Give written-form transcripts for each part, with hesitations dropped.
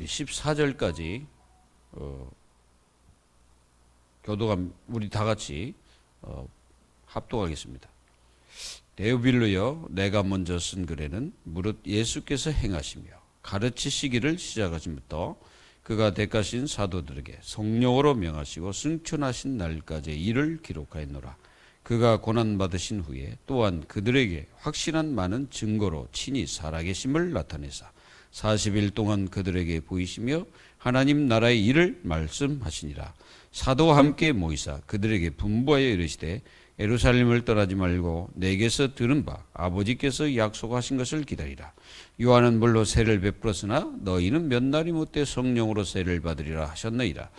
우리 14절까지 교도관 우리 다 같이 합독하겠습니다. 데오빌로여, 내가 먼저 쓴 글에는 무릇 예수께서 행하시며 가르치시기를 시작하심부터 그가 대가신 사도들에게 성령으로 명하시고 승천하신 날까지의 일을 기록하였노라. 그가 고난받으신 후에 또한 그들에게 확실한 많은 증거로 친히 살아계심을 나타내사 40일 동안 그들에게 보이시며 하나님 나라의 일을 말씀하시니라. 사도와 함께 모이사 그들에게 분부하여 이르시되 예루살렘을 떠나지 말고 내게서 들은 바 아버지께서 약속하신 것을 기다리라. 요한은 물로 세를 베풀었으나 너희는 몇 날이 못돼 성령으로 세를 받으리라 하셨나이다.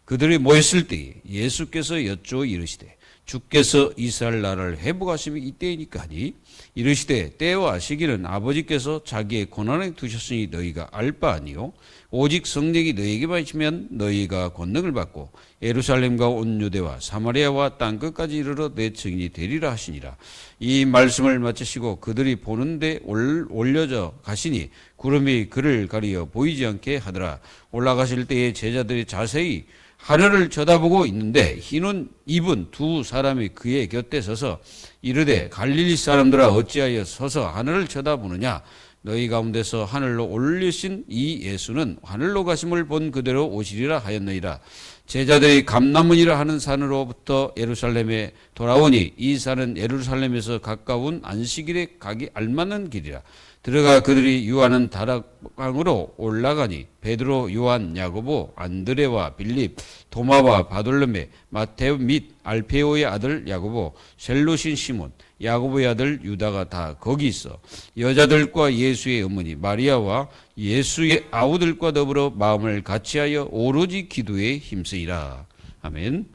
그들이 모였을 때에 예수께서 여쭈어 이르시되 주께서 이스라엘 나라를 회복하심이 이때이니까 하니 이르시되 때와 시기는 아버지께서 자기의 권한에 두셨으니 너희가 알 바 아니요 오직 성령이 너희에게만 있으면 너희가 권능을 받고 예루살렘과 온 유대와 사마리아와 땅끝까지 이르러 내 증인이 되리라 하시니라. 이 말씀을 마치시고 그들이 보는데 올려져 가시니 구름이 그를 가리어 보이지 않게 하더라. 올라가실 때에 제자들이 자세히 하늘을 쳐다보고 있는데 흰 입은 두 사람이 그의 곁에 서서 이르되 갈릴리 사람들아 어찌하여 서서 하늘을 쳐다보느냐. 너희 가운데서 하늘로 올리신 이 예수는 하늘로 가심을 본 그대로 오시리라 하였느니라. 제자들이 감람문이라 하는 산으로부터 예루살렘에 돌아오니 이 산은 예루살렘에서 가까운 안식일에 가기 알맞는 길이라. 들어가 그들이 유하는 다락방으로 올라가니 베드로, 요한, 야고보, 안드레와 빌립, 도마와 바돌로메, 마테오 및 알페오의 아들 야고보, 셀로신 시몬, 야고보의 아들 유다가 다 거기 있어 여자들과 예수의 어머니 마리아와 예수의 아우들과 더불어 마음을 같이하여 오로지 기도에 힘쓰이라. 아멘.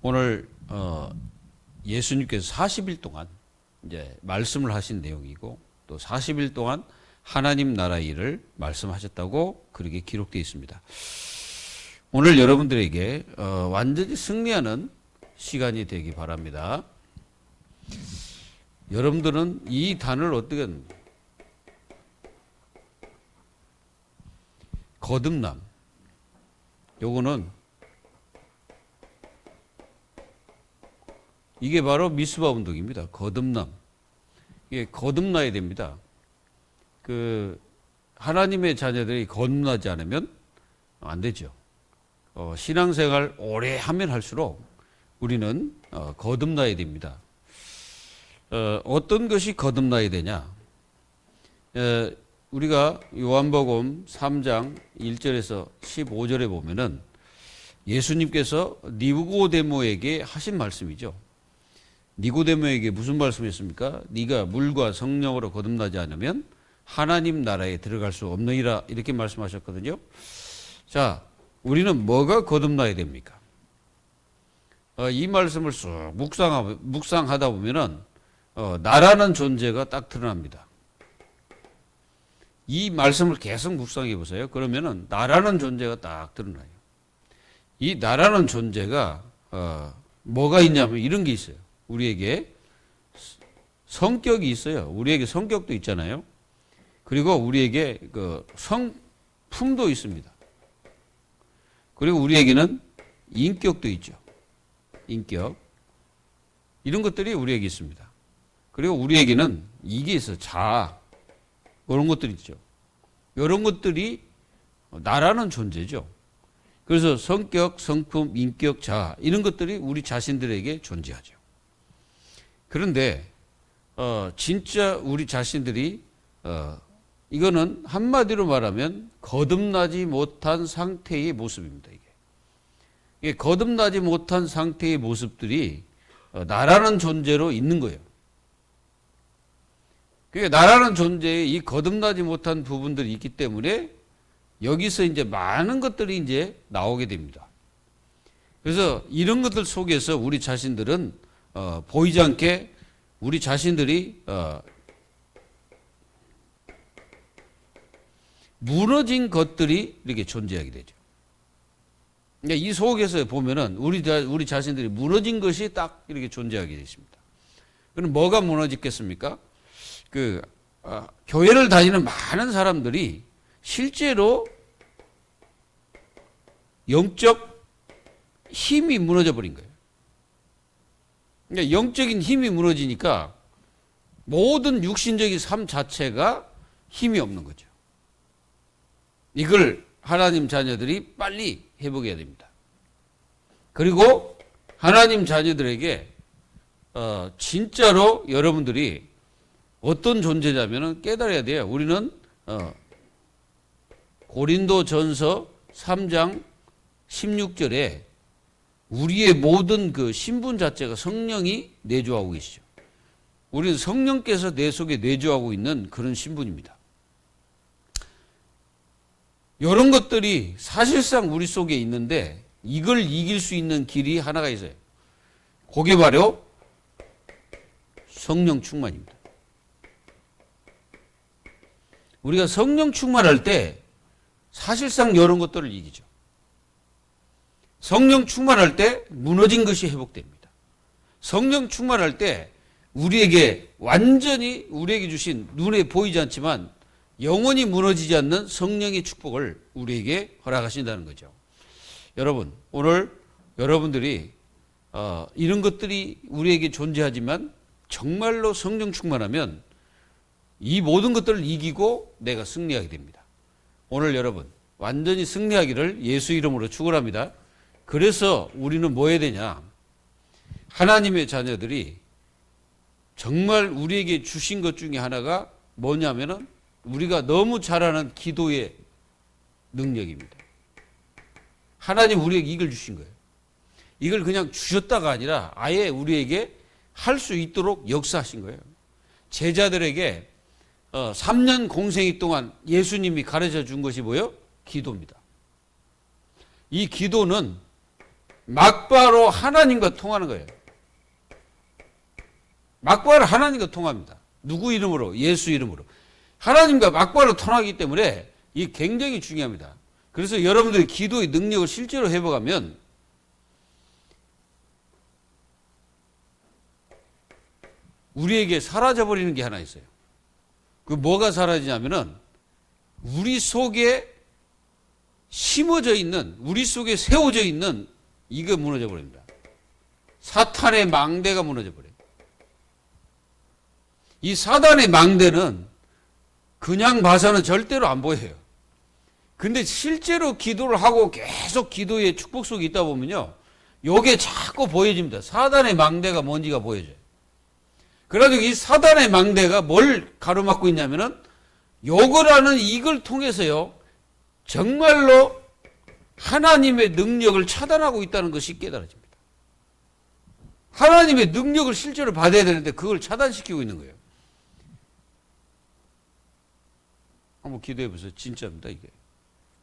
오늘 예수님께서 40일 동안 이제 말씀을 하신 내용이고 또 40일 동안 하나님 나라 일을 말씀하셨다고 그렇게 기록되어 있습니다. 오늘 여러분들에게 완전히 승리하는 시간이 되기 바랍니다. 여러분들은 이 단어를 어떻게 합니까? 거듭남. 요거는 이게 바로 미스바 운동입니다. 거듭남. 이게 거듭나야 됩니다. 하나님의 자녀들이 거듭나지 않으면 안 되죠. 신앙생활 오래 하면 할수록 우리는 거듭나야 됩니다. 어떤 것이 거듭나야 되냐? 우리가 요한복음 3장 1절에서 15절에 보면은 예수님께서 니고데모에게 하신 말씀이죠. 니고데모에게 무슨 말씀이었습니까? 네가 물과 성령으로 거듭나지 않으면 하나님 나라에 들어갈 수 없느니라 이렇게 말씀하셨거든요. 자, 우리는 뭐가 거듭나야 됩니까? 이 말씀을 쑥 묵상하다 보면은 나라는 존재가 딱 드러납니다. 이 말씀을 계속 묵상해 보세요. 그러면은 나라는 존재가 딱 드러나요. 이 나라는 존재가 뭐가 있냐면 이런 게 있어요. 우리에게 성격이 있어요. 우리에게 성격도 있잖아요. 그리고 우리에게 성품도 있습니다. 그리고 우리에게는 인격도 있죠. 인격. 이런 것들이 우리에게 있습니다. 그리고 우리에게는 이게 있어요. 자아. 그런 것들이 있죠. 이런 것들이 나라는 존재죠. 그래서 성격, 성품, 인격, 자아 이런 것들이 우리 자신들에게 존재하죠. 그런데 진짜 우리 자신들이 이거는 한마디로 말하면 거듭나지 못한 상태의 모습입니다. 이게 거듭나지 못한 상태의 모습들이 나라는 존재로 있는 거예요. 그러니까 나라는 존재에 이 거듭나지 못한 부분들이 있기 때문에 여기서 이제 많은 것들이 이제 나오게 됩니다. 그래서 이런 것들 속에서 우리 자신들은 보이지 않게 우리 자신들이 무너진 것들이 이렇게 존재하게 되죠. 그러니까 이 속에서 보면은 우리 자신들이 무너진 것이 딱 이렇게 존재하게 되십니다. 그럼 뭐가 무너졌겠습니까? 교회를 다니는 많은 사람들이 실제로 영적 힘이 무너져 버린 거예요. 그러니까 영적인 힘이 무너지니까 모든 육신적인 삶 자체가 힘이 없는 거죠. 이걸 하나님 자녀들이 빨리 회복해야 됩니다. 그리고 하나님 자녀들에게 진짜로 여러분들이 어떤 존재냐면 깨달아야 돼요. 우리는 고린도전서 3장 16절에 우리의 모든 그 신분 자체가 성령이 내주하고 계시죠. 우리는 성령께서 내 속에 내주하고 있는 그런 신분입니다. 이런 것들이 사실상 우리 속에 있는데 이걸 이길 수 있는 길이 하나가 있어요. 그게 바로 성령 충만입니다. 우리가 성령 충만할 때 사실상 이런 것들을 이기죠. 성령 충만할 때 무너진 것이 회복됩니다. 성령 충만할 때 우리에게 완전히 우리에게 주신 눈에 보이지 않지만 영원히 무너지지 않는 성령의 축복을 우리에게 허락하신다는 거죠. 여러분, 오늘 여러분들이 이런 것들이 우리에게 존재하지만 정말로 성령 충만하면 이 모든 것들을 이기고 내가 승리하게 됩니다. 오늘 여러분 완전히 승리하기를 예수 이름으로 축원합니다. 그래서 우리는 뭐 해야 되냐? 하나님의 자녀들이 정말 우리에게 주신 것 중에 하나가 뭐냐면은 우리가 너무 잘 아는 기도의 능력입니다. 하나님 우리에게 이걸 주신 거예요. 이걸 그냥 주셨다가 아니라 아예 우리에게 할 수 있도록 역사하신 거예요. 제자들에게 3년 공생이 동안 예수님이 가르쳐 준 것이 뭐예요? 기도입니다. 이 기도는 막바로 하나님과 통하는 거예요. 막바로 하나님과 통합니다. 누구 이름으로? 예수 이름으로. 하나님과 막바로 통하기 때문에 이게 굉장히 중요합니다. 그래서 여러분들이 기도의 능력을 실제로 해보가면 우리에게 사라져버리는 게 하나 있어요. 그 뭐가 사라지냐면은 우리 속에 심어져 있는, 우리 속에 세워져 있는 이거 무너져 버립니다. 사탄의 망대가 무너져 버려요. 이 사단의 망대는 그냥 봐서는 절대로 안 보여요. 근데 실제로 기도를 하고 계속 기도의 축복 속에 있다 보면요, 요게 자꾸 보여집니다. 사단의 망대가 뭔지가 보여져요. 그래가지고 이 사단의 망대가 뭘 가로막고 있냐면은 요거라는 이걸 통해서요, 정말로 하나님의 능력을 차단하고 있다는 것이 깨달아집니다. 하나님의 능력을 실제로 받아야 되는데 그걸 차단시키고 있는 거예요. 한번 기도해 보세요. 진짜입니다, 이게.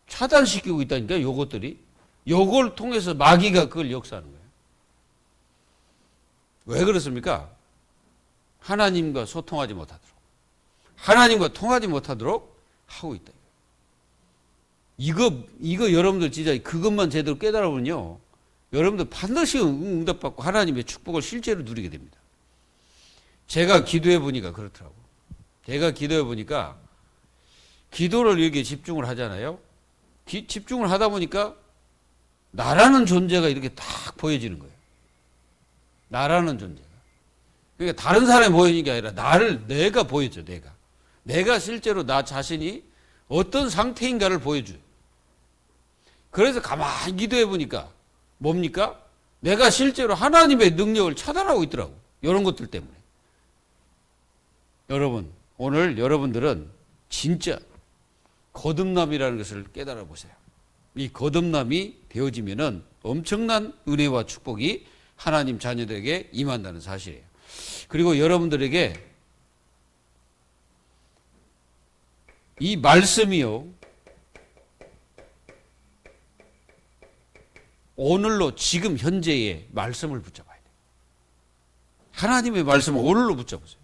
차단시키고 있다니까, 요것들이. 요걸 통해서 마귀가 그걸 역사하는 거예요. 왜 그렇습니까? 하나님과 소통하지 못하도록, 하나님과 통하지 못하도록 하고 있다. 이거 여러분들 진짜 그것만 제대로 깨달아보면요, 여러분들 반드시 응답받고 하나님의 축복을 실제로 누리게 됩니다. 제가 기도해 보니까 그렇더라고. 제가 기도해 보니까 기도를 이렇게 집중을 하잖아요. 집중을 하다 보니까 나라는 존재가 이렇게 딱 보여지는 거예요. 나라는 존재가. 그러니까 다른 사람이 보이는 게 아니라 내가 보여줘, 내가. 내가 실제로 나 자신이 어떤 상태인가를 보여줘요. 그래서 가만히 기도해 보니까 뭡니까? 내가 실제로 하나님의 능력을 차단하고 있더라고. 이런 것들 때문에. 여러분, 오늘 여러분들은 진짜 거듭남이라는 것을 깨달아 보세요. 이 거듭남이 되어지면은 엄청난 은혜와 축복이 하나님 자녀들에게 임한다는 사실이에요. 그리고 여러분들에게 이 말씀이요, 오늘로 지금 현재의 말씀을 붙잡아야 돼요. 하나님의 말씀을 오늘로 붙잡으세요.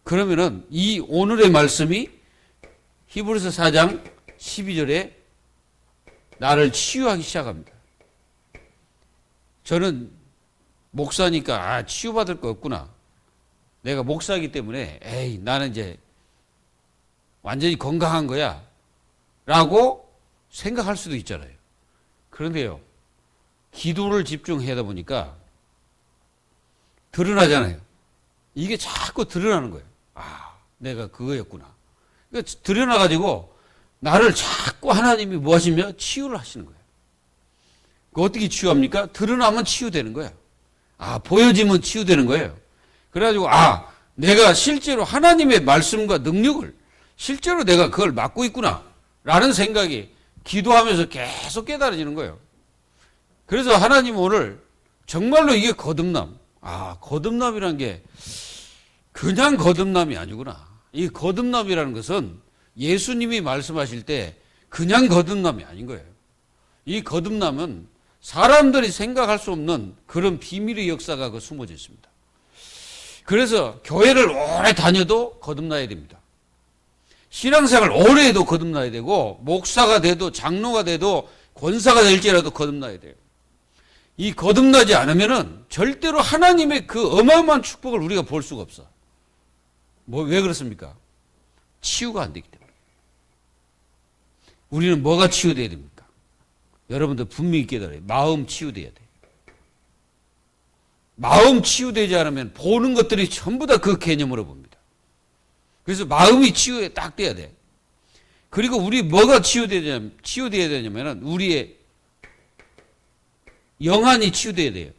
그러면은 이 오늘의 말씀이 히브리서 4장 12절에 나를 치유하기 시작합니다. 저는 목사니까 치유받을 거 없구나. 내가 목사이기 때문에 나는 이제 완전히 건강한 거야 라고 생각할 수도 있잖아요. 그런데요, 기도를 집중하다 보니까 드러나잖아요. 이게 자꾸 드러나는 거예요. 아, 내가 그거였구나. 그러니까 드러나가지고 나를 자꾸 하나님이 뭐 하시며 치유를 하시는 거예요. 그 어떻게 치유합니까? 드러나면 치유되는 거예요. 아, 보여지면 치유되는 거예요. 그래가지고, 아, 내가 실제로 하나님의 말씀과 능력을 실제로 내가 그걸 맡고 있구나 라는 생각이 기도하면서 계속 깨달아지는 거예요. 그래서 하나님 오늘 정말로 이게 거듭남, 아, 거듭남이란 게 그냥 거듭남이 아니구나. 이 거듭남이라는 것은 예수님이 말씀하실 때 그냥 거듭남이 아닌 거예요. 이 거듭남은 사람들이 생각할 수 없는 그런 비밀의 역사가 그 숨어져 있습니다. 그래서 교회를 오래 다녀도 거듭나야 됩니다. 신앙생활 오래 해도 거듭나야 되고, 목사가 돼도 장로가 돼도 권사가 될지라도 거듭나야 돼요. 이 거듭나지 않으면은 절대로 하나님의 그 어마어마한 축복을 우리가 볼 수가 없어. 왜 그렇습니까? 치유가 안 되기 때문에. 우리는 뭐가 치유돼야 됩니까? 여러분들 분명히 깨달아요. 마음 치유돼야 돼요. 마음 치유되지 않으면 보는 것들이 전부 다 그 개념으로 봅니다. 그래서 마음이 치유에 딱 돼야 돼. 그리고 우리 뭐가 치유돼야 되냐면은 우리의 영안이 치유돼야 돼요.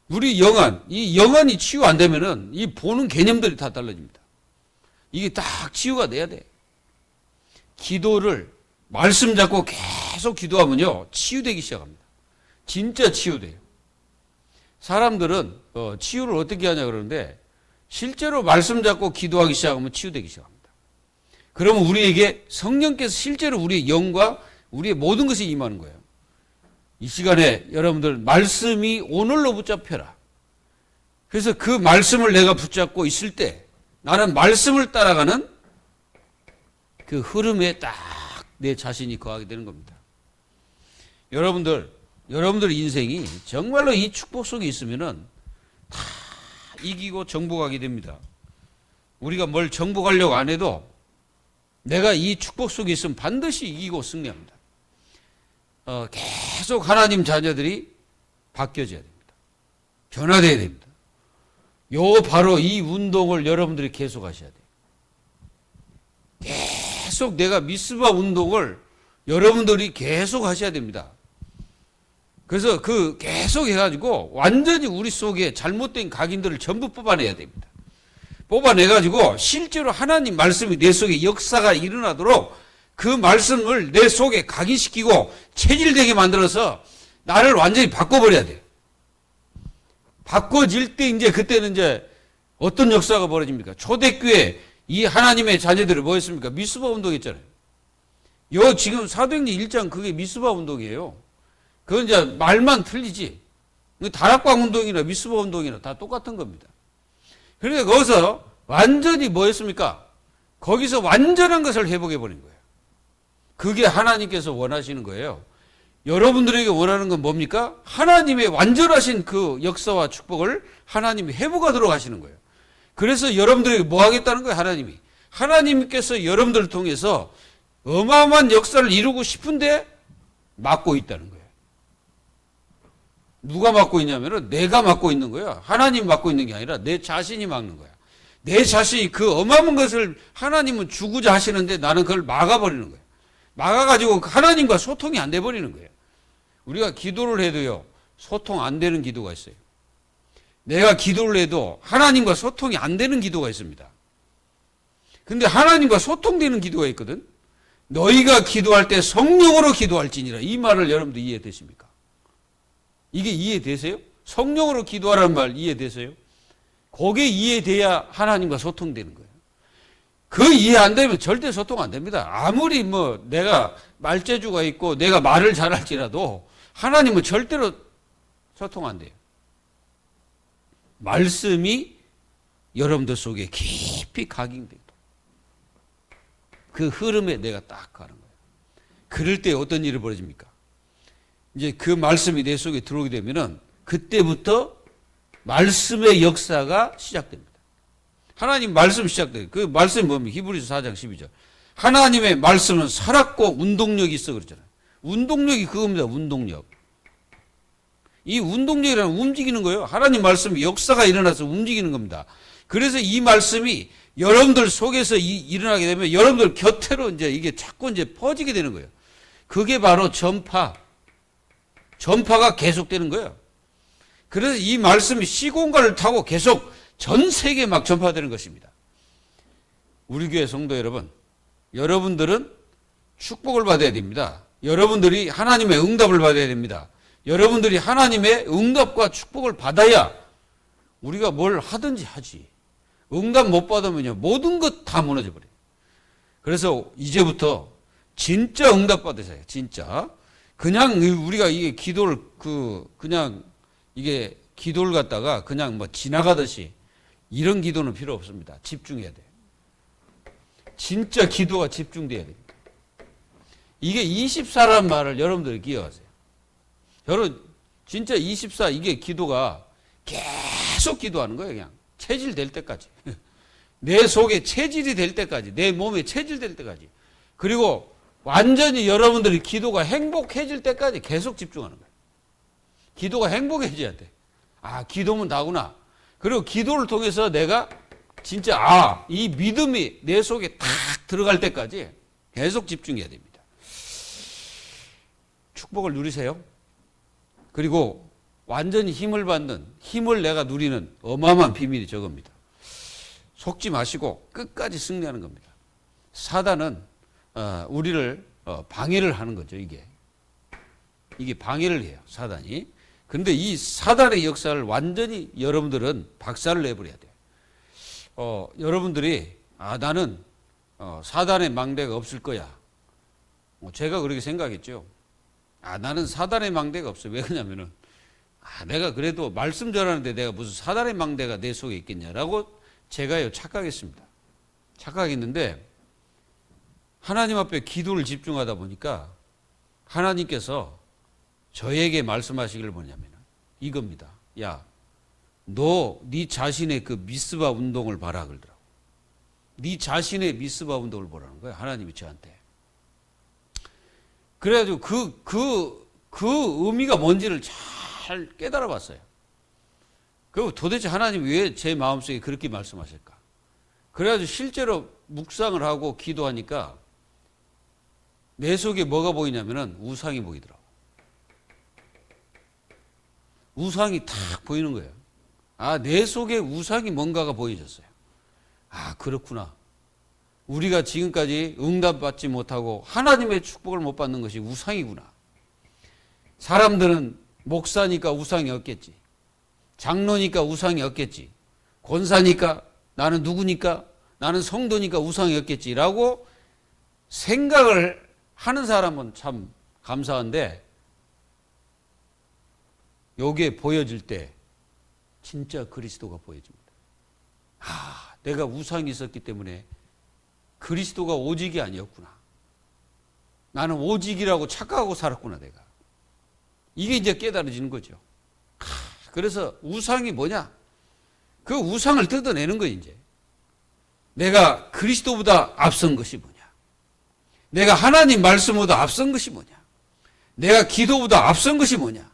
우리 영안, 이 영안이 치유 안 되면은 이 보는 개념들이 다 달라집니다. 이게 딱 치유가 돼야 돼. 기도를 말씀 잡고 계속 기도하면요, 치유되기 시작합니다. 진짜 치유돼요. 사람들은 치유를 어떻게 하냐 그러는데 실제로 말씀 잡고 기도하기 시작하면 치유되기 시작합니다. 그러면 우리에게 성령께서 실제로 우리의 영과 우리의 모든 것이 임하는 거예요. 이 시간에 여러분들 말씀이 오늘로 붙잡혀라. 그래서 그 말씀을 내가 붙잡고 있을 때 나는 말씀을 따라가는 그 흐름에 딱 내 자신이 거하게 되는 겁니다. 여러분들 인생이 정말로 이 축복 속에 있으면은 다 이기고 정복하게 됩니다. 우리가 뭘 정복하려고 안 해도 내가 이 축복 속에 있으면 반드시 이기고 승리합니다. 계속 하나님 자녀들이 바뀌어져야 됩니다. 변화되어야 됩니다. 바로 이 운동을 여러분들이 계속 하셔야 돼요. 계속 내가 미스바 운동을 여러분들이 계속 하셔야 됩니다. 그래서 계속 해가지고 완전히 우리 속에 잘못된 각인들을 전부 뽑아내야 됩니다. 뽑아내가지고 실제로 하나님 말씀이 내 속에 역사가 일어나도록 그 말씀을 내 속에 각인시키고 체질되게 만들어서 나를 완전히 바꿔버려야 돼요. 바꿔질 때 그때는 어떤 역사가 벌어집니까? 초대교회 이 하나님의 자녀들이 뭐였습니까? 미스바 운동했잖아요. 지금 사도행전 1장 그게 미스바 운동이에요. 그건 말만 틀리지. 다락방 운동이나 미스바 운동이나 다 똑같은 겁니다. 그러니까 거기서 완전히 뭐였습니까? 거기서 완전한 것을 회복해버린 거예요. 그게 하나님께서 원하시는 거예요. 여러분들에게 원하는 건 뭡니까? 하나님의 완전하신 그 역사와 축복을 하나님이 회복하도록 하시는 거예요. 그래서 여러분들에게 뭐 하겠다는 거예요? 하나님께서 여러분들을 통해서 어마어마한 역사를 이루고 싶은데 막고 있다는 거예요. 누가 막고 있냐면은 내가 막고 있는 거야. 하나님 막고 있는 게 아니라 내 자신이 막는 거야. 내 자신이 그 어마어마한 것을 하나님은 주고자 하시는데 나는 그걸 막아버리는 거예요. 막아가지고 하나님과 소통이 안 돼버리는 거예요. 우리가 기도를 해도요, 소통 안 되는 기도가 있어요. 내가 기도를 해도 하나님과 소통이 안 되는 기도가 있습니다. 근데 하나님과 소통되는 기도가 있거든. 너희가 기도할 때 성령으로 기도할지니라. 이 말을 여러분들 이해되십니까? 이게 이해되세요? 성령으로 기도하라는 말 이해되세요? 그게 이해돼야 하나님과 소통되는 거예요. 그 이해 안 되면 절대 소통 안 됩니다. 아무리 내가 말재주가 있고 내가 말을 잘할지라도 하나님은 절대로 소통 안 돼요. 말씀이 여러분들 속에 깊이 각인되고 그 흐름에 내가 딱 가는 거예요. 그럴 때 어떤 일이 벌어집니까? 이제 그 말씀이 내 속에 들어오게 되면은 그때부터 말씀의 역사가 시작됩니다. 하나님 말씀 시작돼요. 그 말씀이 뭡니까? 히브리서 4장 12절. 하나님의 말씀은 살았고 운동력이 있어 그러잖아요. 운동력이 그겁니다. 운동력. 이 운동력이라는 움직이는 거예요. 하나님 말씀이 역사가 일어나서 움직이는 겁니다. 그래서 이 말씀이 여러분들 속에서 일어나게 되면 여러분들 곁으로 이제 이게 자꾸 이제 퍼지게 되는 거예요. 그게 바로 전파가 계속되는 거예요. 그래서 이 말씀이 시공간을 타고 계속 전 세계에 막 전파되는 것입니다. 우리 교회 성도 여러분, 여러분들은 축복을 받아야 됩니다. 여러분들이 하나님의 응답을 받아야 됩니다. 여러분들이 하나님의 응답과 축복을 받아야 우리가 뭘 하든지 하지. 응답 못 받으면요, 모든 것 다 무너져 버려요. 그래서 이제부터 진짜 응답 받으세요. 진짜. 그냥 우리가 이게 기도를 그냥 이게 기도를 갖다가 그냥 뭐 지나가듯이 이런 기도는 필요 없습니다. 집중해야 돼요. 진짜 기도가 집중돼야 됩니다. 이게 24라는 말을 여러분들이 기억하세요. 여러분 진짜 24 이게 기도가 계속 기도하는 거예요. 그냥 체질될 때까지. 내 속에 체질이 될 때까지, 내 몸에 체질될 때까지. 그리고 완전히 여러분들이 기도가 행복해질 때까지 계속 집중하는 거예요. 기도가 행복해져야 돼. 아, 기도면 다구나. 그리고 기도를 통해서 내가 진짜 이 믿음이 내 속에 탁 들어갈 때까지 계속 집중해야 됩니다. 축복을 누리세요. 그리고 완전히 힘을 받는, 힘을 내가 누리는 어마어마한 비밀이 저겁니다. 속지 마시고 끝까지 승리하는 겁니다. 사단은 우리를 방해를 하는 거죠. 이게 방해를 해요. 사단이. 그런데 이 사단의 역사를 완전히 여러분들은 박살을 내버려야 돼요. 여러분들이 나는 사단의 망대가 없을 거야. 제가 그렇게 생각했죠. 나는 사단의 망대가 없어. 왜 그러냐면은 내가 그래도 말씀 전하는데 내가 무슨 사단의 망대가 내 속에 있겠냐라고 제가요 착각했습니다. 착각했는데 하나님 앞에 기도를 집중하다 보니까 하나님께서 저에게 말씀하시기를 뭐냐면 이겁니다. 야, 너 네 자신의 그 미스바 운동을 봐라 그러더라고. 네 자신의 미스바 운동을 보라는 거예요. 하나님이 저한테. 그래가지고 그 의미가 뭔지를 잘 깨달아 봤어요. 그리고 도대체 하나님이 왜 제 마음속에 그렇게 말씀하실까? 그래가지고 실제로 묵상을 하고 기도하니까 내 속에 뭐가 보이냐면은 우상이 보이더라고. 우상이 탁 보이는 거예요. 내 속에 우상이 뭔가가 보여졌어요. 그렇구나. 우리가 지금까지 응답받지 못하고 하나님의 축복을 못 받는 것이 우상이구나. 사람들은 목사니까 우상이 없겠지. 장로니까 우상이 없겠지. 권사니까 나는 누구니까 나는 성도니까 우상이 없겠지라고 생각을 하는 사람은 참 감사한데 요게 보여질 때 진짜 그리스도가 보여집니다. 내가 우상이 있었기 때문에 그리스도가 오직이 아니었구나. 나는 오직이라고 착각하고 살았구나 내가. 이게 이제 깨달아지는 거죠. 그래서 우상이 뭐냐? 그 우상을 뜯어내는 거예요 이제. 내가 그리스도보다 앞선 것이 뭐냐? 내가 하나님 말씀보다 앞선 것이 뭐냐? 내가 기도보다 앞선 것이 뭐냐?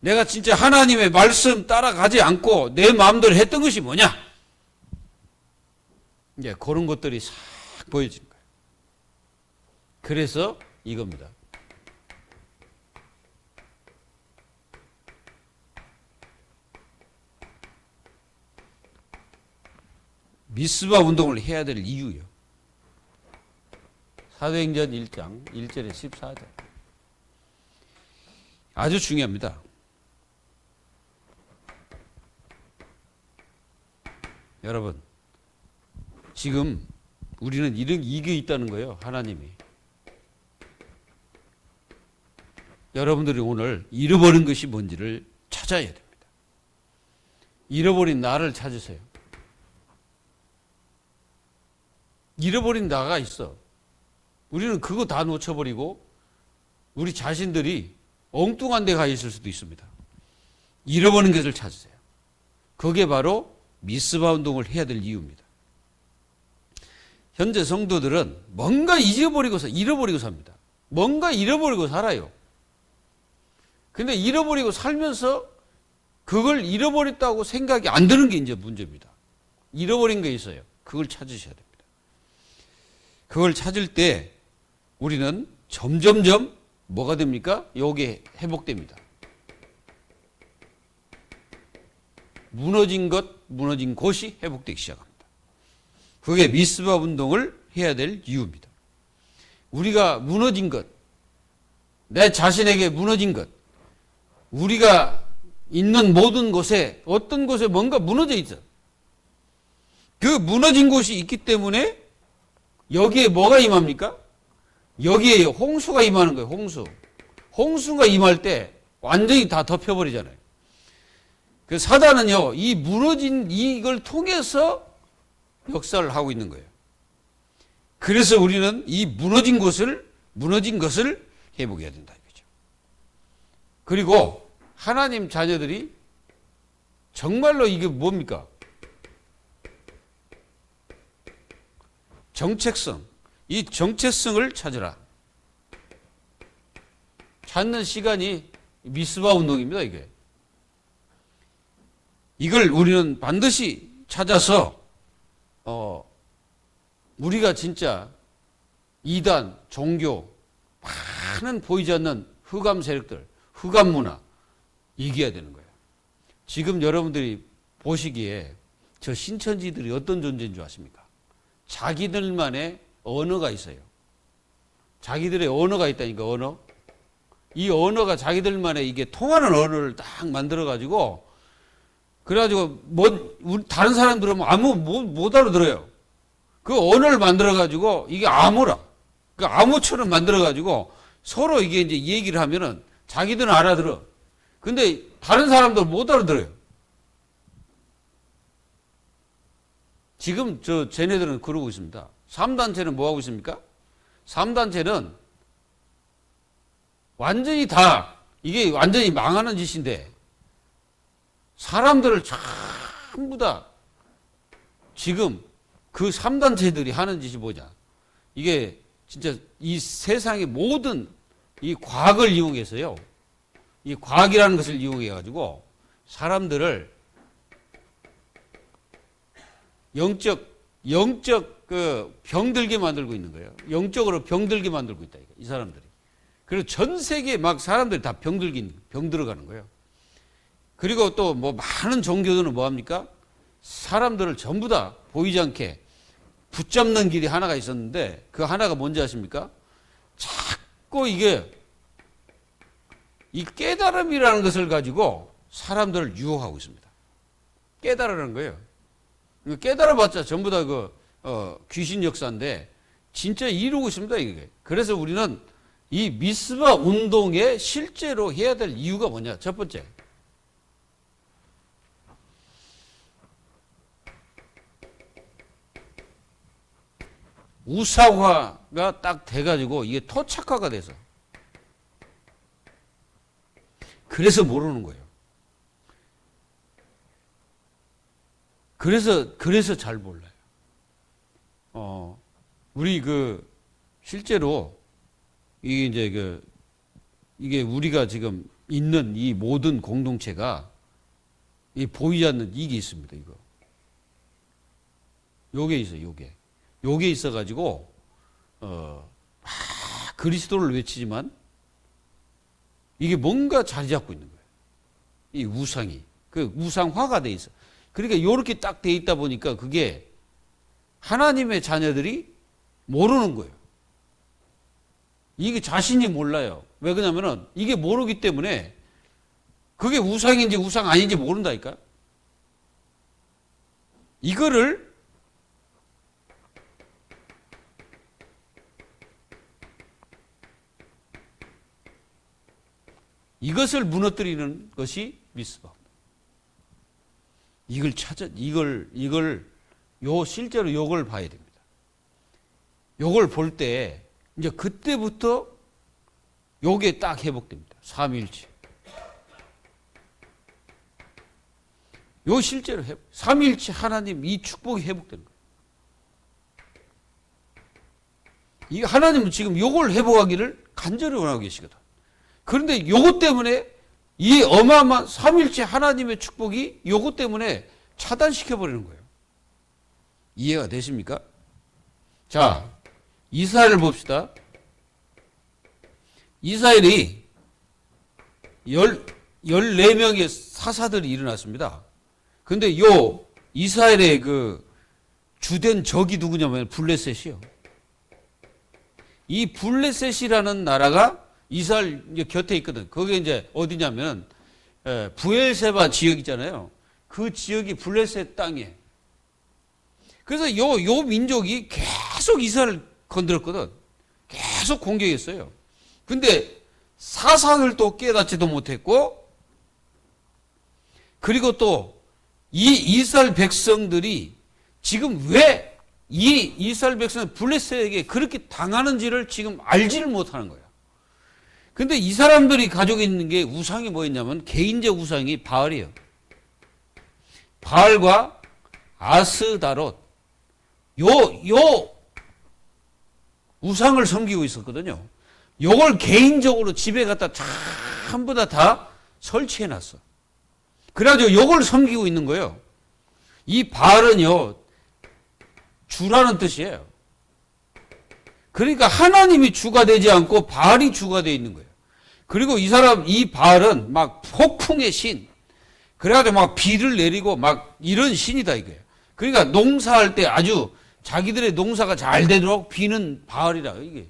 내가 진짜 하나님의 말씀 따라가지 않고 내 마음대로 했던 것이 뭐냐? 이제 그런 것들이 싹 보여지는 거예요. 그래서 이겁니다. 미스바 운동을 해야 될 이유요. 사도행전 1장 1절에 14절. 아주 중요합니다. 여러분, 지금 우리는 이런 이게 있다는 거예요. 하나님이. 여러분들이 오늘 잃어버린 것이 뭔지를 찾아야 됩니다. 잃어버린 나를 찾으세요. 잃어버린 나가 있어. 우리는 그거 다 놓쳐버리고 우리 자신들이 엉뚱한 데 가 있을 수도 있습니다. 잃어버린 것을 찾으세요. 그게 바로 미스바 운동을 해야 될 이유입니다. 현재 성도들은 뭔가 잃어버리고 삽니다. 뭔가 잃어버리고 살아요. 근데 잃어버리고 살면서 그걸 잃어버렸다고 생각이 안 드는 게 이제 문제입니다. 잃어버린 게 있어요. 그걸 찾으셔야 됩니다. 그걸 찾을 때 우리는 점점점 뭐가 됩니까? 요게 회복됩니다. 무너진 곳이 회복되기 시작합니다. 그게 미스바 운동을 해야 될 이유입니다. 우리가 무너진 것, 내 자신에게 무너진 것, 우리가 있는 모든 곳에 어떤 곳에 뭔가 무너져 있어. 그 무너진 곳이 있기 때문에 여기에 뭐가 임합니까? 여기에 홍수가 임하는 거예요. 홍수가 임할 때 완전히 다 덮여버리잖아요. 그 사단은요, 이 무너진 이걸 통해서 역사를 하고 있는 거예요. 그래서 우리는 이 무너진 것을 회복해야 된다 이거죠. 그리고 하나님 자녀들이 정말로 이게 뭡니까? 정체성. 이 정체성을 찾으라. 찾는 시간이 미스바 운동입니다, 이게. 이걸 우리는 반드시 찾아서, 우리가 진짜 이단, 종교, 많은 보이지 않는 흑암 세력들, 흑암 문화, 이겨야 되는 거예요. 지금 여러분들이 보시기에 저 신천지들이 어떤 존재인 줄 아십니까? 자기들만의 언어가 있어요. 자기들의 언어가 있다니까, 언어. 이 언어가 자기들만의 이게 통하는 언어를 딱 만들어가지고, 그래가지고, 다른 사람들은 못 알아들어요. 그 언어를 만들어가지고, 이게 암호라. 그 암호처럼 만들어가지고, 서로 이게 이제 얘기를 하면은 자기들은 알아들어. 근데 다른 사람들은 못 알아들어요. 지금 쟤네들은 그러고 있습니다. 3단체는 뭐 하고 있습니까? 3단체는 이게 완전히 망하는 짓인데, 사람들을 전부 다 지금 그 3단체들이 하는 짓이 뭐냐. 이게 진짜 이 세상의 모든 이 과학을 이용해서요. 이 과학이라는 것을 이용해가지고 사람들을 영적 그 병들게 만들고 있는 거예요. 영적으로 병들게 만들고 있다. 이 사람들이. 그리고 전 세계에 막 사람들이 다 병들어가는 거예요. 그리고 또 뭐 많은 종교들은 뭐 합니까? 사람들을 전부 다 보이지 않게 붙잡는 길이 하나가 있었는데 그 하나가 뭔지 아십니까? 자꾸 이게 이 깨달음이라는 것을 가지고 사람들을 유혹하고 있습니다. 깨달으라는 거예요. 깨달아봤자 전부 다 귀신 역사인데 진짜 이루고 있습니다, 이게. 그래서 우리는 이 미스바 운동에 실제로 해야 될 이유가 뭐냐? 첫 번째. 우상화가 딱 돼가지고 이게 토착화가 돼서. 그래서 모르는 거예요. 그래서 잘 몰라요. 우리 실제로 이게 우리가 지금 있는 이 모든 공동체가 이 보이지 않는 이게 있습니다, 이거. 요게 있어요, 요게 있어가지고, 그리스도를 외치지만 이게 뭔가 자리 잡고 있는 거예요. 이 우상이. 그 우상화가 돼 있어. 그러니까 요렇게 딱 돼 있다 보니까 그게 하나님의 자녀들이 모르는 거예요. 이게 자신이 몰라요. 왜 그러냐면은 이게 모르기 때문에 그게 우상인지 우상 아닌지 모른다니까. 이것을 무너뜨리는 것이 미스바. 실제로 요걸 봐야 됩니다. 요걸 볼 때, 이제 그때부터 요게 딱 회복됩니다. 삼위일체. 요 실제로 삼위일체 하나님 이 축복이 회복되는 거예요. 이 하나님은 지금 요걸 회복하기를 간절히 원하고 계시거든. 그런데 요것 때문에 이 어마어마한 삼일째 하나님의 축복이 요것 때문에 차단시켜버리는 거예요. 이해가 되십니까? 자, 이스라엘을 봅시다. 이스라엘이 14명의 사사들이 일어났습니다. 근데 요 이스라엘의 그 주된 적이 누구냐면 블레셋이요. 이 블레셋이라는 나라가 이스라엘 곁에 있거든. 그게 이제 어디냐면 부엘세바 지역 있잖아요. 그 지역이 블레셋 땅이에요. 그래서 요 민족이 계속 이스라엘을 건드렸거든. 계속 공격했어요. 근데 사상을 또 깨닫지도 못했고, 그리고 또 이 이스라엘 백성들이 지금 왜 이 이스라엘 백성은 블레셋에게 그렇게 당하는지를 지금 알지를 못하는 거예요. 근데 이 사람들이 가지고 있는 게 우상이 뭐였냐면 개인적 우상이 바알이에요. 바알과 아스다롯. 요 우상을 섬기고 있었거든요. 요걸 개인적으로 집에 갖다 전부 다 설치해 놨어. 그래가지고 요걸 섬기고 있는 거예요. 이 바알은요, 주라는 뜻이에요. 그러니까 하나님이 주가 되지 않고 바알이 주가 되어 있는 거예요. 그리고 이 바알은 막 폭풍의 신. 그래가지고 막 비를 내리고 막 이런 신이다 이거예요. 그러니까 농사할 때 아주 자기들의 농사가 잘 되도록 비는 바알이라 이게.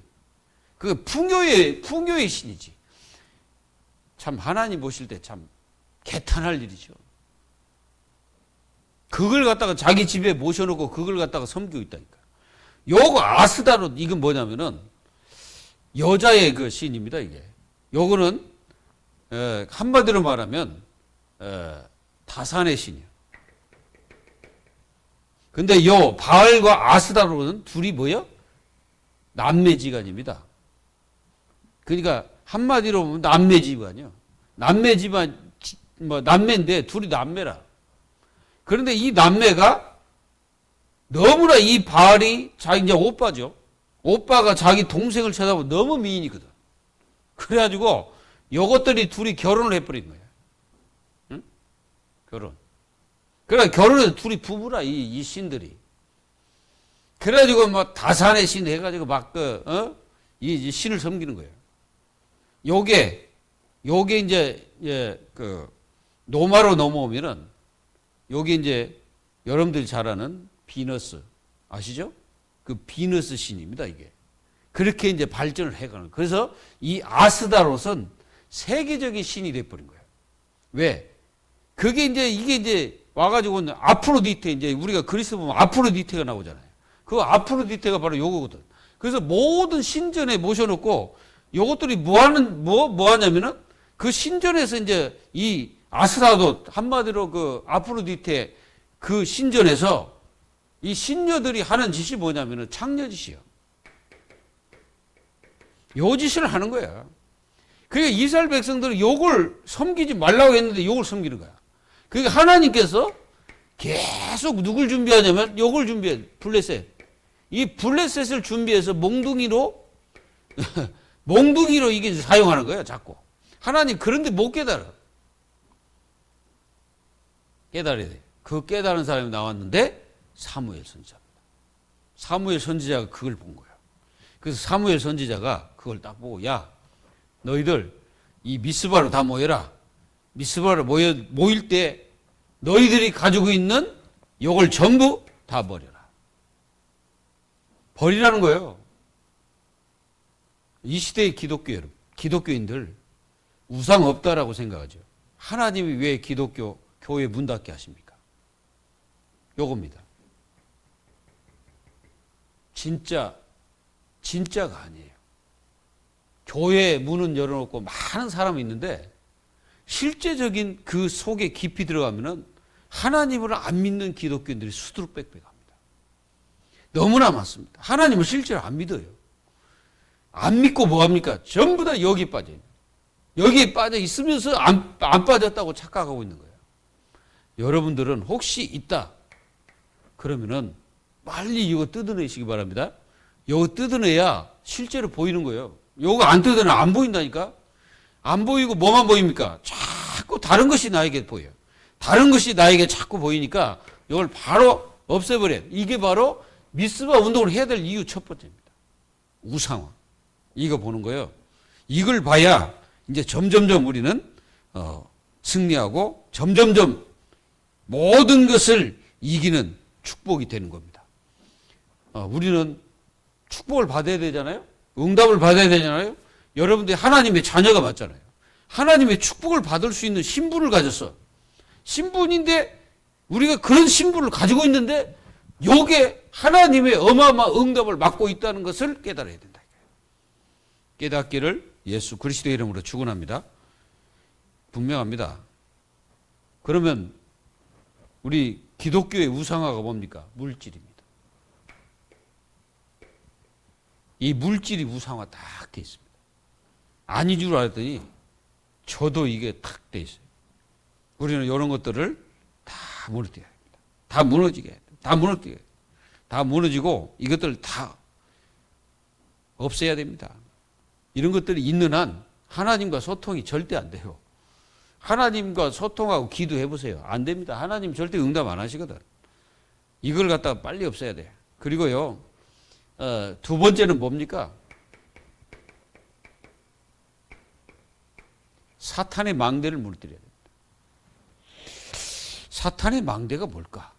그 풍요의 신이지. 참 하나님 보실 때 참 개탄할 일이죠. 그걸 갖다가 자기 집에 모셔놓고 그걸 갖다가 섬기고 있다니까. 요거 아스다롯 이건 뭐냐면은 여자의 그 신입니다 이게. 요거는 한마디로 말하면 다산의 신이에요. 근데 요 바알과 아스다롯은 둘이 뭐예요? 남매지간입니다. 그러니까 한마디로 보면 남매지간이요. 남매지간 뭐 남매인데 둘이 남매라. 그런데 이 남매가 너무나 이 바알이 자기 이제 오빠죠. 오빠가 자기 동생을 쳐다보고 너무 미인이거든. 그래가지고 요것들이 둘이 결혼을 해버린 거야. 응? 결혼. 그러니까 결혼해서 둘이 부부라 이 신들이. 그래가지고 막 다산의 신 해가지고 막 이 신을 섬기는 거예요. 요게 이제 그 노마로 넘어오면은 요게 이제 여러분들이 잘 아는 비너스 아시죠? 그 비너스 신입니다 이게. 그렇게 이제 발전을 해가는. 그래서 이 아스다롯은 세계적인 신이 돼버린 거예요. 왜? 그게 이게 이제 와가지고 아프로디테 이제 우리가 그리스 보면 아프로디테가 나오잖아요. 그 아프로디테가 바로 요거거든. 그래서 모든 신전에 모셔놓고 요것들이 뭐 하냐면은 그 신전에서 이제 이 아스다롯 한마디로 그 아프로디테 그 신전에서 이 신녀들이 하는 짓이 뭐냐면은 창녀짓이요. 요 짓을 하는 거야. 그러니까 이스라엘 백성들은 요걸 섬기지 말라고 했는데 요걸 섬기는 거야. 그러니까 하나님께서 계속 누굴 준비하냐면 요걸 준비해. 블레셋. 이 블레셋을 준비해서 몽둥이로 이게 사용하는 거예요, 자꾸. 하나님 그런데 못 깨달아. 깨달아야 돼. 그 깨달은 사람이 나왔는데 사무엘 선지자입니다. 사무엘 선지자가 그걸 본 거예요. 그래서 사무엘 선지자가 그걸 딱 보고 야, 너희들 이 미스바로 다 모여라. 미스바로 모일 때 너희들이 가지고 있는 요걸 전부 다 버려라. 버리라는 거예요. 이 시대의 기독교인들 우상 없다라고 생각하죠. 하나님이 왜 기독교 교회 문 닫게 하십니까? 요겁니다. 진짜가 아니에요. 교회 문은 열어놓고 많은 사람이 있는데 실제적인 그 속에 깊이 들어가면은 하나님을 안 믿는 기독교인들이 수두룩빽빽합니다. 너무나 많습니다. 하나님을 실제로 안 믿어요. 안 믿고 뭐합니까? 전부 다 여기에 빠져요. 여기에 빠져 있으면서 안 빠졌다고 착각하고 있는 거예요. 여러분들은 혹시 있다 그러면은 빨리 이거 뜯어내시기 바랍니다. 요거 뜯어내야 실제로 보이는 거예요. 요거 안 뜯어내면 안 보인다니까? 안 보이고 뭐만 보입니까? 자꾸 다른 것이 나에게 보여요. 다른 것이 나에게 자꾸 보이니까 이걸 바로 없애버려요. 이게 바로 미스바 운동을 해야 될 이유 첫 번째입니다. 우상화. 이거 보는 거예요. 이걸 봐야 이제 점점점 우리는 승리하고 점점점 모든 것을 이기는 축복이 되는 겁니다. 우리는 축복을 받아야 되잖아요. 응답을 받아야 되잖아요. 여러분들이 하나님의 자녀가 맞잖아요. 하나님의 축복을 받을 수 있는 신분을 가졌어. 신분인데 우리가 그런 신분을 가지고 있는데 요게 하나님의 어마어마한 응답을 맡고 있다는 것을 깨달아야 된다. 깨닫기를 예수 그리스도의 이름으로 축원합니다. 분명합니다. 그러면 우리 기독교의 우상화가 뭡니까? 물질입니다. 이 물질이 우상화 딱 돼 있습니다. 아닌 줄 알았더니 저도 이게 탁 돼 있어요. 우리는 이런 것들을 다 무너뜨려야 됩니다. 다 무너지게 해야 됩니다. 다 무너뜨려야 됩니다. 다 무너지고 이것들 다 없애야 됩니다. 이런 것들이 있는 한 하나님과 소통이 절대 안 돼요. 하나님과 소통하고 기도해 보세요. 안 됩니다. 하나님 절대 응답 안 하시거든. 이걸 갖다가 빨리 없애야 돼. 그리고요, 두 번째는 뭡니까? 사탄의 망대를 무너뜨려야 됩니다. 사탄의 망대가 뭘까?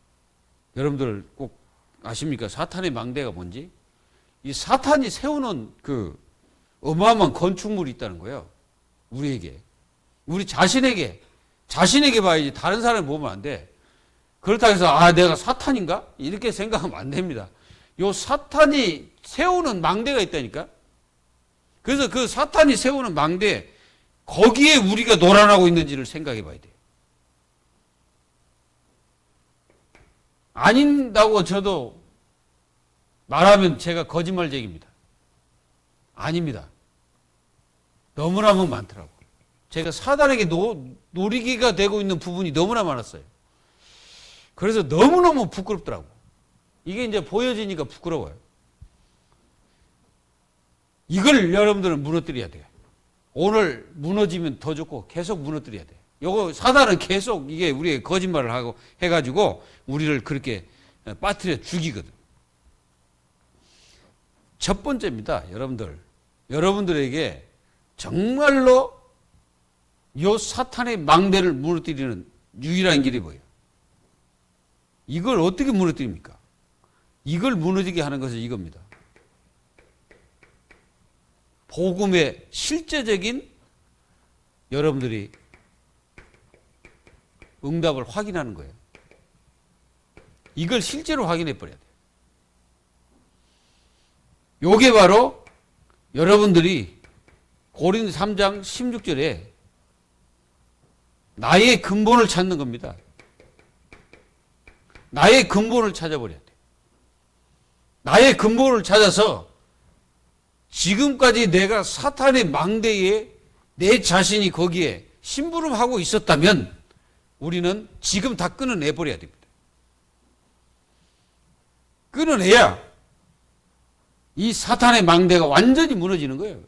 여러분들 꼭 아십니까? 사탄의 망대가 뭔지? 이 사탄이 세우는 그 어마어마한 건축물이 있다는 거예요. 우리에게. 우리 자신에게 봐야지 다른 사람을 보면 안 돼. 그렇다고 해서 내가 사탄인가? 이렇게 생각하면 안 됩니다. 요 사탄이 세우는 망대가 있다니까. 그래서 그 사탄이 세우는 망대 거기에 우리가 놀아나고 있는지를 생각해 봐야 돼요. 아닌다고 저도 말하면 제가 거짓말쟁입니다. 아닙니다. 너무너무 많더라고. 제가 사단에게 놀이기가 되고 있는 부분이 너무나 많았어요. 그래서 너무너무 부끄럽더라고. 이게 이제 보여지니까 부끄러워요. 이걸 여러분들은 무너뜨려야 돼요. 오늘 무너지면 더 좋고 계속 무너뜨려야 돼요. 요거 사단은 계속 이게 우리의 거짓말을 하고 해가지고 우리를 그렇게 빠뜨려 죽이거든. 첫 번째입니다. 여러분들에게 정말로 요 사탄의 망대를 무너뜨리는 유일한 길이 뭐예요? 이걸 어떻게 무너뜨립니까? 이걸 무너지게 하는 것은 이겁니다. 복음의 실제적인 여러분들이 응답을 확인하는 거예요. 이걸 실제로 확인해 버려야 돼요. 요게 바로 여러분들이 고린도 3장 16절에 나의 근본을 찾는 겁니다. 나의 근본을 찾아버려야 돼요. 나의 근본을 찾아서 지금까지 내가 사탄의 망대에 내 자신이 거기에 심부름하고 있었다면 우리는 지금 다 끊어내버려야 됩니다. 끊어내야 이 사탄의 망대가 완전히 무너지는 거예요.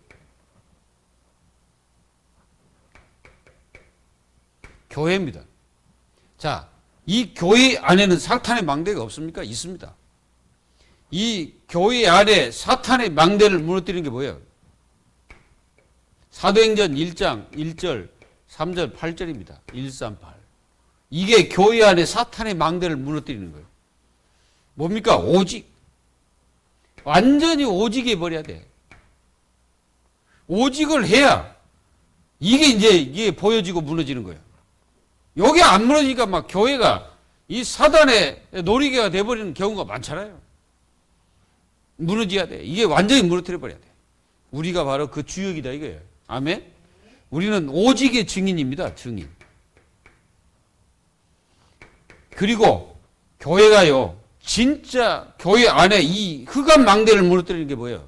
교회입니다. 자, 이 교회 안에는 사탄의 망대가 없습니까? 있습니다. 이 교회 안에 사탄의 망대를 무너뜨리는 게 뭐예요? 사도행전 1장 1절, 3절, 8절입니다. 138. 이게 교회 안에 사탄의 망대를 무너뜨리는 거예요. 뭡니까? 오직. 완전히 오직해 버려야 돼. 오직을 해야 이게 보여지고 무너지는 거예요. 여기 안 무너지니까 막 교회가 이 사단의 놀이개가 돼버리는 경우가 많잖아요. 무너져야 돼. 이게 완전히 무너뜨려 버려야 돼. 우리가 바로 그 주역이다 이거예요. 아멘? 우리는 오직의 증인입니다. 증인. 그리고 교회가요. 진짜 교회 안에 이 흑암 망대를 무너뜨리는 게 뭐예요?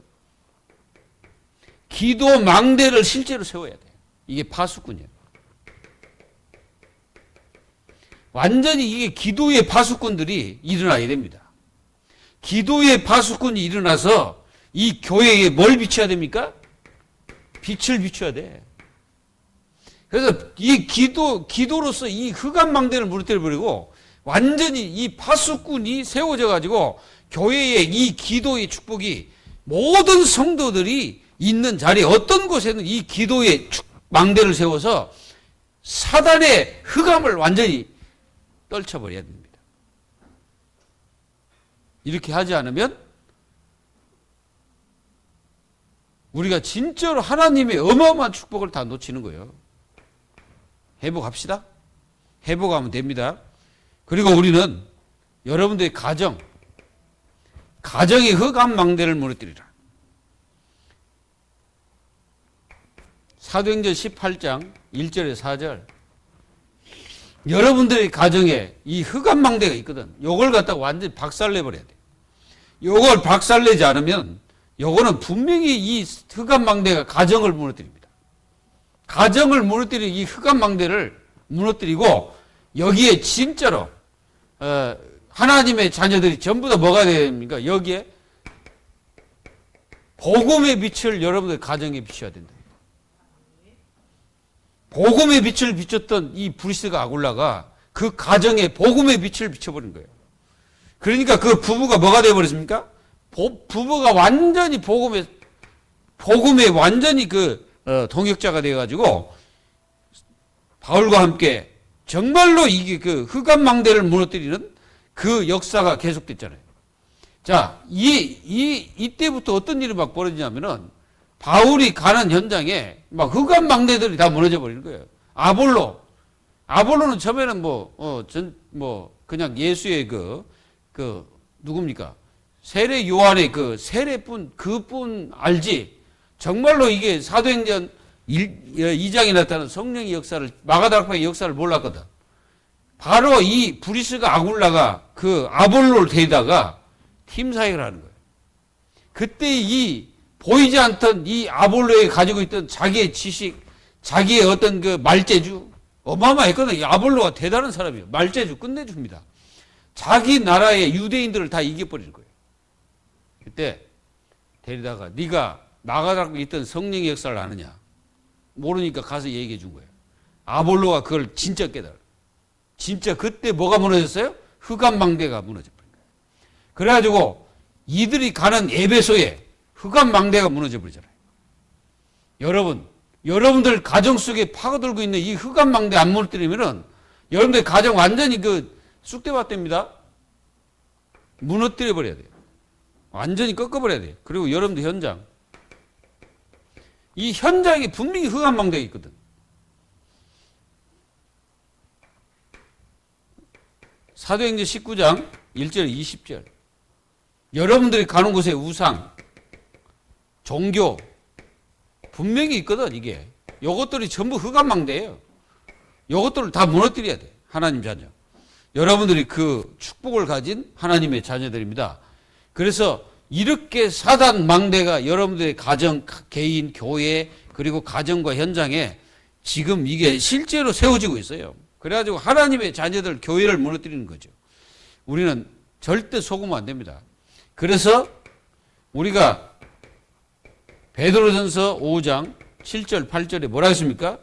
기도 망대를 실제로 세워야 돼요. 이게 파수꾼이에요. 완전히 이게 기도의 파수꾼들이 일어나야 됩니다. 기도의 파수꾼이 일어나서 이 교회에 뭘 비춰야 됩니까? 빛을 비춰야 돼. 그래서 이 기도로서 이 흑암망대를 무너뜨려 버리고 완전히 이 파수꾼이 세워져 가지고 교회의 이 기도의 축복이 모든 성도들이 있는 자리에 어떤 곳에는 이 기도의 망대를 세워서 사단의 흑암을 완전히 떨쳐버려야 됩니다. 이렇게 하지 않으면 우리가 진짜로 하나님의 어마어마한 축복을 다 놓치는 거예요. 회복합시다. 회복하면 됩니다. 그리고 우리는 여러분들의 가정의 흑암망대를 무너뜨리라. 사도행전 18장 1절에 4절. 여러분들의 가정에 이 흑암망대가 있거든. 요걸 갖다가 완전히 박살내버려야 돼. 요걸 박살내지 않으면 요거는 분명히 이 흑암망대가 가정을 무너뜨립니다. 가정을 무너뜨리는 이 흑암망대를 무너뜨리고 여기에 진짜로 하나님의 자녀들이 전부 다 뭐가 돼야 됩니까? 여기에 복음의 빛을 여러분들 가정에 비춰야 된다. 복음의 빛을 비췄던 이 브리스가 아굴라가 그 가정에 복음의 빛을 비춰버린 거예요. 그러니까 그 부부가 뭐가 되어버렸습니까? 부부가 완전히 복음의 완전히 동역자가 되어가지고 바울과 함께 정말로 이게 그 흑암망대를 무너뜨리는 그 역사가 계속됐잖아요. 자, 이때부터 어떤 일이 막 벌어지냐면은 바울이 가는 현장에 막 흑암망대들이 다 무너져 버리는 거예요. 아볼로는 처음에는 그냥 예수의 누굽니까? 세례 요한의 그뿐 알지. 정말로 이게 사도행전 2장에 나타나는 성령의 역사를, 마가다락방의 역사를 몰랐거든. 바로 이 브리스가 아굴라가 그 아볼로를 데리다가 팀 사역을 하는 거예요. 그때 이 보이지 않던 이 아볼로에 가지고 있던 자기의 지식, 자기의 어떤 그 말재주, 어마어마했거든. 이 아볼로가 대단한 사람이에요. 말재주 끝내줍니다. 자기 나라의 유대인들을 다 이겨버리는 거예요. 그때 데리다가 네가 마가다락방에 있던 성령의 역사를 아느냐? 모르니까 가서 얘기해 준 거예요. 아볼로가 그걸 진짜 깨달아. 진짜 그때 뭐가 무너졌어요? 흑암망대가 무너져버린 거예요. 그래가지고 이들이 가는 에베소에 흑암망대가 무너져 버리잖아요. 여러분들 가정 속에 파고들고 있는 이 흑암망대 안 무너뜨리면은 여러분들 가정 완전히 쑥대밭됩니다. 무너뜨려 버려야 돼요. 완전히 꺾어버려야 돼요. 그리고 여러분들 현장. 이 현장에 분명히 흑암망대가 있거든. 사도행전 19장 1절 20절. 여러분들이 가는 곳에 우상, 종교 분명히 있거든. 이게 요것들이 전부 흑암망대예요. 요것들을 다 무너뜨려야 돼. 하나님 자녀. 여러분들이 그 축복을 가진 하나님의 자녀들입니다. 그래서 이렇게 사단 망대가 여러분들의 가정, 개인, 교회, 그리고 가정과 현장에 지금 이게 실제로 세워지고 있어요. 그래가지고 하나님의 자녀들, 교회를 무너뜨리는 거죠. 우리는 절대 속으면 안 됩니다. 그래서 우리가 베드로전서 5장 7절, 8절에 뭐라 했습니까?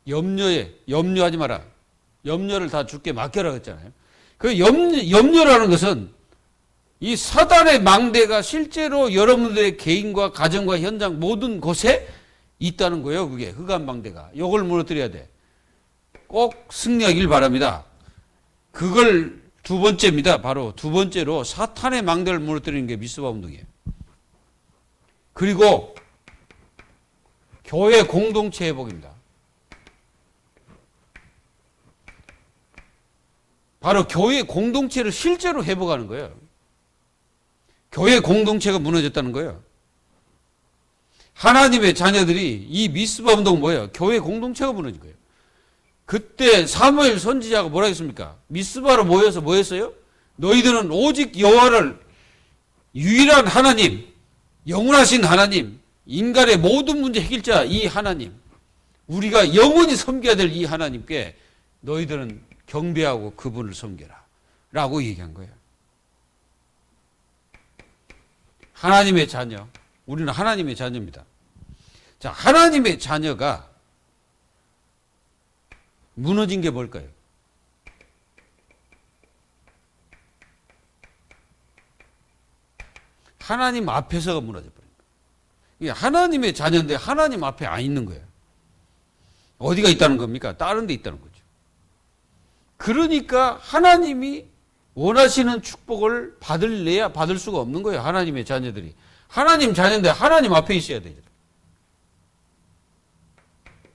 염려하지 마라. 염려를 다 주께 맡겨라 했잖아요. 그 염려라는 것은 이 사단의 망대가 실제로 여러분들의 개인과 가정과 현장 모든 곳에 있다는 거예요. 그게 흑암망대가. 이걸 무너뜨려야 돼. 꼭 승리하길 바랍니다. 그걸 두 번째입니다. 바로 두 번째로 사탄의 망대를 무너뜨리는 게 미스바 운동이에요. 그리고 교회 공동체 회복입니다. 바로 교회 공동체를 실제로 회복하는 거예요. 교회 공동체가 무너졌다는 거예요. 하나님의 자녀들이 이 미스바 운동은 뭐예요? 교회 공동체가 무너진 거예요. 그때 사무엘 선지자가 뭐라 했습니까? 미스바로 모여서 뭐 했어요? 너희들은 오직 여호와를 유일한 하나님, 영원하신 하나님, 인간의 모든 문제 해결자 이 하나님, 우리가 영원히 섬겨야 될 이 하나님께 너희들은 경배하고 그분을 섬겨라. 라고 얘기한 거예요. 하나님의 자녀. 우리는 하나님의 자녀입니다. 자, 하나님의 자녀가 무너진 게 뭘까요? 하나님 앞에서가 무너져 버린 거예요. 하나님의 자녀인데 하나님 앞에 안 있는 거예요. 어디가 있다는 겁니까? 다른 데 있다는 거죠. 그러니까 하나님이 원하시는 축복을 받을래야 받을 수가 없는 거예요. 하나님의 자녀들이. 하나님 자녀인데 하나님 앞에 있어야 되죠.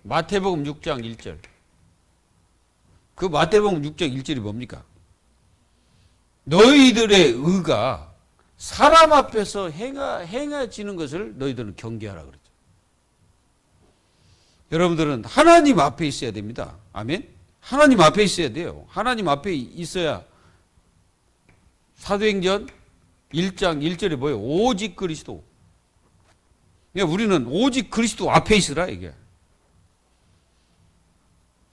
마태복음 6장 1절. 그 마태복음 6장 1절이 뭡니까? 너희들의 의가 사람 앞에서 행해지는 것을 너희들은 경계하라 그러죠. 여러분들은 하나님 앞에 있어야 됩니다. 아멘? 하나님 앞에 있어야 돼요. 하나님 앞에 있어야 사도행전 1장 1절에 뭐예요? 오직 그리스도. 그러니까 우리는 오직 그리스도 앞에 있으라 이게.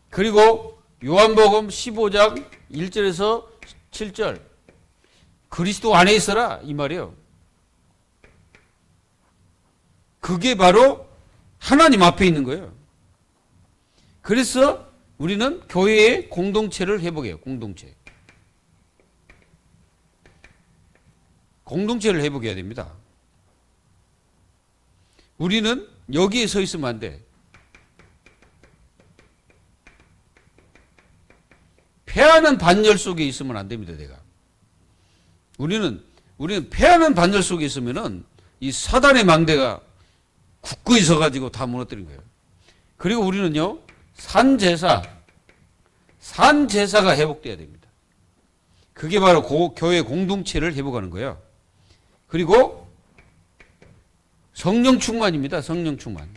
그리고 요한복음 15장 1절에서 7절 그리스도 안에 있어라 이 말이에요. 그게 바로 하나님 앞에 있는 거예요. 그래서 우리는 교회의 공동체를 회복해요. 공동체를 회복해야 됩니다. 우리는 여기에 서 있으면 안 돼. 패하는 반열 속에 있으면 안 됩니다, 내가. 우리는 패하는 반열 속에 있으면은 이 사단의 망대가 굳건히 서가지고 다 무너뜨린 거예요. 그리고 우리는요, 산제사가 회복돼야 됩니다. 그게 바로 교회 공동체를 회복하는 거예요. 그리고 성령 충만입니다. 성령 충만.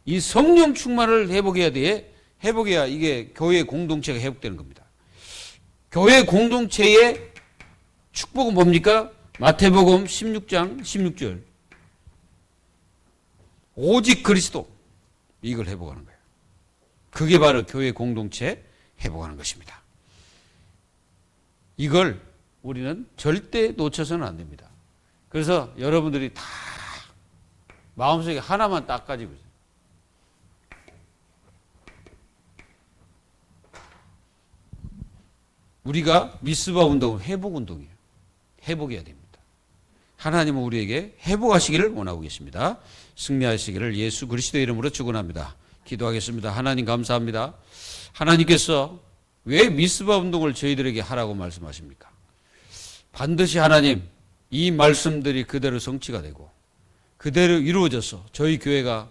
이 성령 충만을 회복해야 이게 교회 공동체가 회복되는 겁니다. 교회 공동체의 축복은 뭡니까? 마태복음 16장 16절. 오직 그리스도. 이걸 회복하는 거예요. 그게 바로 교회 공동체 회복하는 것입니다. 이걸 우리는 절대 놓쳐서는 안 됩니다. 그래서 여러분들이 다 마음속에 하나만 딱 가지고 있어요. 우리가 미스바 운동은 회복 운동이에요. 회복해야 됩니다. 하나님은 우리에게 회복하시기를 원하고 계십니다. 승리하시기를 예수 그리스도의 이름으로 축원합니다. 기도하겠습니다. 하나님 감사합니다. 하나님께서 왜 미스바 운동을 저희들에게 하라고 말씀하십니까? 반드시 하나님 이 말씀들이 그대로 성취가 되고 그대로 이루어져서 저희 교회가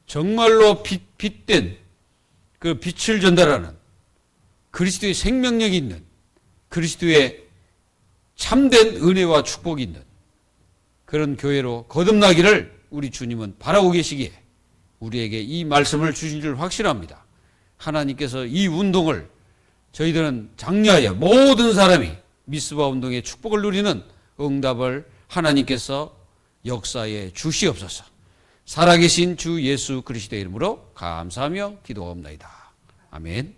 정말로 빛된 그 빛을 전달하는 그리스도의 생명력이 있는 그리스도의 참된 은혜와 축복이 있는 그런 교회로 거듭나기를 우리 주님은 바라고 계시기에 우리에게 이 말씀을 주신 줄 확실합니다. 하나님께서 이 운동을 저희들은 장려하여 모든 사람이 미스바 운동의 축복을 누리는 응답을 하나님께서 역사에 주시옵소서. 살아계신 주 예수 그리스도의 이름으로 감사하며 기도하옵나이다. 아멘.